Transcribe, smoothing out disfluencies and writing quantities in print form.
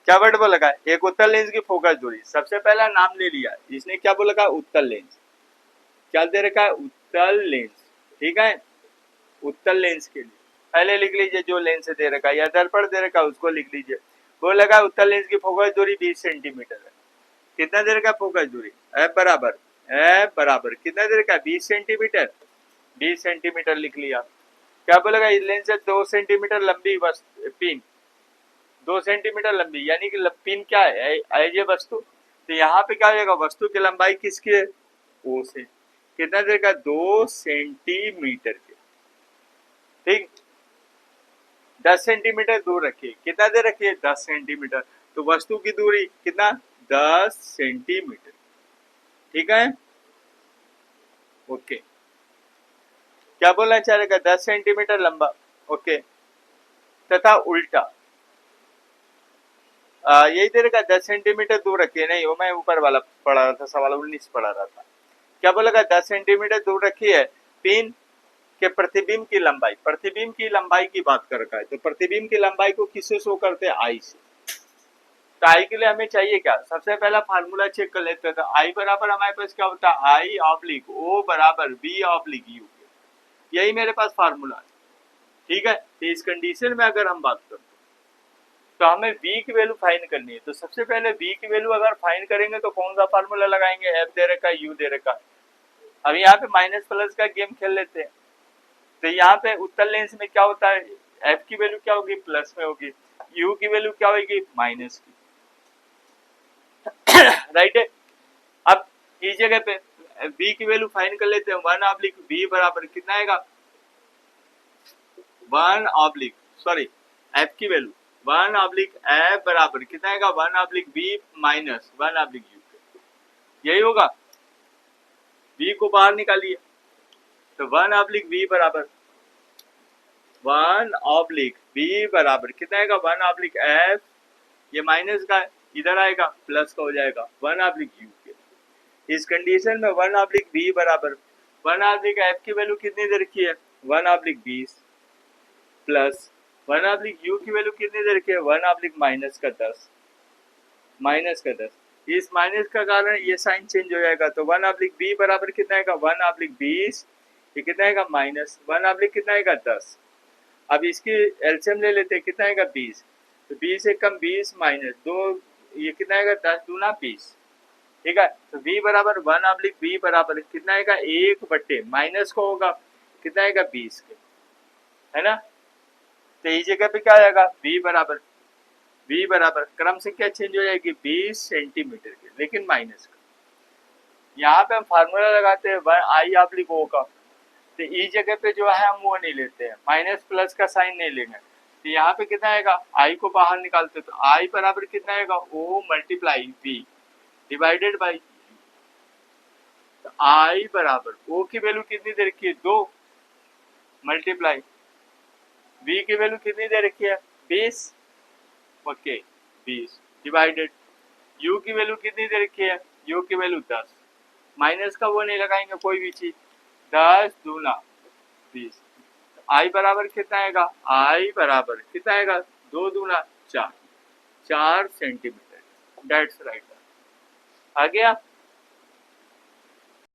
क्या वर्ड बोला का, एक उत्तल लेंस की फोकस दूरी, सबसे पहला नाम ले लिया इसने, क्या बोला का, उत्तल लेंस। क्या दे रखा है, उत्तल लेंस, ठीक है। उत्तल लेंस के लिए पहले लिख लीजिए जो लेंस दे रखा है या दर्पण दे रखा है उसको लिख लीजिए। वो लगा उत्तल लेंस की फोकस दूरी 20 सेंटीमीटर है। कितना दे रखा है फोकस दूरी, एफ बराबर कितना दे रखा है, 20 सेंटीमीटर। 20 सेंटीमीटर लिख लिया। क्या बोलेगा, इस लेंस से 2 सेंटीमीटर लंबी पिन, 2 सेंटीमीटर लंबी, यानी कि पिन क्या है, ये वस्तु। तो यहाँ पे क्या हो जाएगा, वस्तु की लंबाई किसकी है, ओ से। कितना देर का, 2 सेंटीमीटर के, ठीक। 10 सेंटीमीटर दूर रखिए, कितना देर रखिए, 10 सेंटीमीटर। तो वस्तु की दूरी कितना, 10 सेंटीमीटर, ठीक है। ओके, क्या बोलना चाह रहेगा, 10 सेंटीमीटर लंबा, ओके। तथा उल्टा यही दे रखा, 10 सेंटीमीटर दूर रखिए, नहीं वो मैं ऊपर वाला पढ़ा रहा था, सवाल 19 पढ़ा रहा था। क्या बोलेगा, 10 सेंटीमीटर दूर रखी है पिन के प्रतिबिंब की लंबाई, प्रतिबिंब की लंबाई की बात कर रखा है, तो प्रतिबिंब की लंबाई को किससे शो करते हैं, आई से। तो आई के लिए हमें चाहिए क्या, सबसे पहला फार्मूला चेक कर लेते हैं। तो आई बराबर हमारे पास क्या होता है, आई ऑब्लिक ओ बराबर बी ऑब्लिक यू, यही मेरे पास फार्मूला है, ठीक है। तो इस कंडीशन में अगर हम बात करें तो हमें v की वैल्यू फाइंड करनी है। तो सबसे पहले v की वैल्यू अगर फाइंड करेंगे तो कौन सा फार्मूला लगाएंगे, f दे रखा है, u दे रखा है। अब यहाँ पे माइनस प्लस का गेम खेल लेते हैं। तो यहाँ पे उत्तल लेंस में क्या होता है, f की वैल्यू क्या होगी, प्लस में होगी, u की वैल्यू क्या होगी, माइनस की, राइट है। अब इस जगह पे v की वैल्यू फाइंड कर लेते हैं, 1/v बराबर कितना आएगा, 1 सॉरी f की वैल्यू 1/f बराबर कितना आएगा, 1/v माइनस 1/u, यही होगा। v को बाहर निकालिए, तो 1/v बराबर 1/v बराबर कितना आएगा, 1/f, ये माइनस का इधर आएगा, प्लस का हो जाएगा 1/u के। इस कंडीशन में 1/v बराबर 1/f की वैल्यू कितनी दे रखी है, 1/20 प्लस 1/u की वैल्यू कितनी दे रखी है, 1/ माइनस का 10, माइनस का 10। इस माइनस का कारण ये साइन चेंज हो जाएगा, तो 1/b बराबर कितना आएगा, 1/20, ये कितना आएगा, माइनस 1/ कितना आएगा, 10। अब इसकी एलसीएम ले लेते हैं, कितना आएगा, 20। तो 20 से कम 20 माइनस 2, ये कितना आएगा, 10 दूना 20, ठीक है। तो v बराबर 1/b बराबर कितना आएगा, 1/, माइनस को होगा कितना आएगा, 20 के, है ना। तो इस जगह पे क्या आएगा, v बराबर क्रम से क्या चेंज हो जाएगी, 20 सेंटीमीटर के, लेकिन माइनस का। यहाँ पे हम फार्मूला लगाते हैं i/o का, तो इस जगह पे जो है हम वो नहीं लेते हैं, माइनस प्लस का साइन नहीं लेंगे। तो यहाँ पे कितना आएगा, i को बाहर निकालते तो i बराबर कितना आएगा, o multiply v divided by, तो i बराबर o की वैल्यू कितनी दे रखी है, 2 मल्टीप्लाई v की वैल्यू कितनी दे रखी है, 20, ओके 20 डिवाइडेड u की वैल्यू कितनी दे रखी है, u की वैल्यू 10, माइनस का वो नहीं लगाएंगे कोई भी चीज, 10 दूना 20। आई बराबर कितना आएगा, आई बराबर कितना आएगा, 2 दूना 4, 4 सेंटीमीटर, डेट्स राइट। आ गया।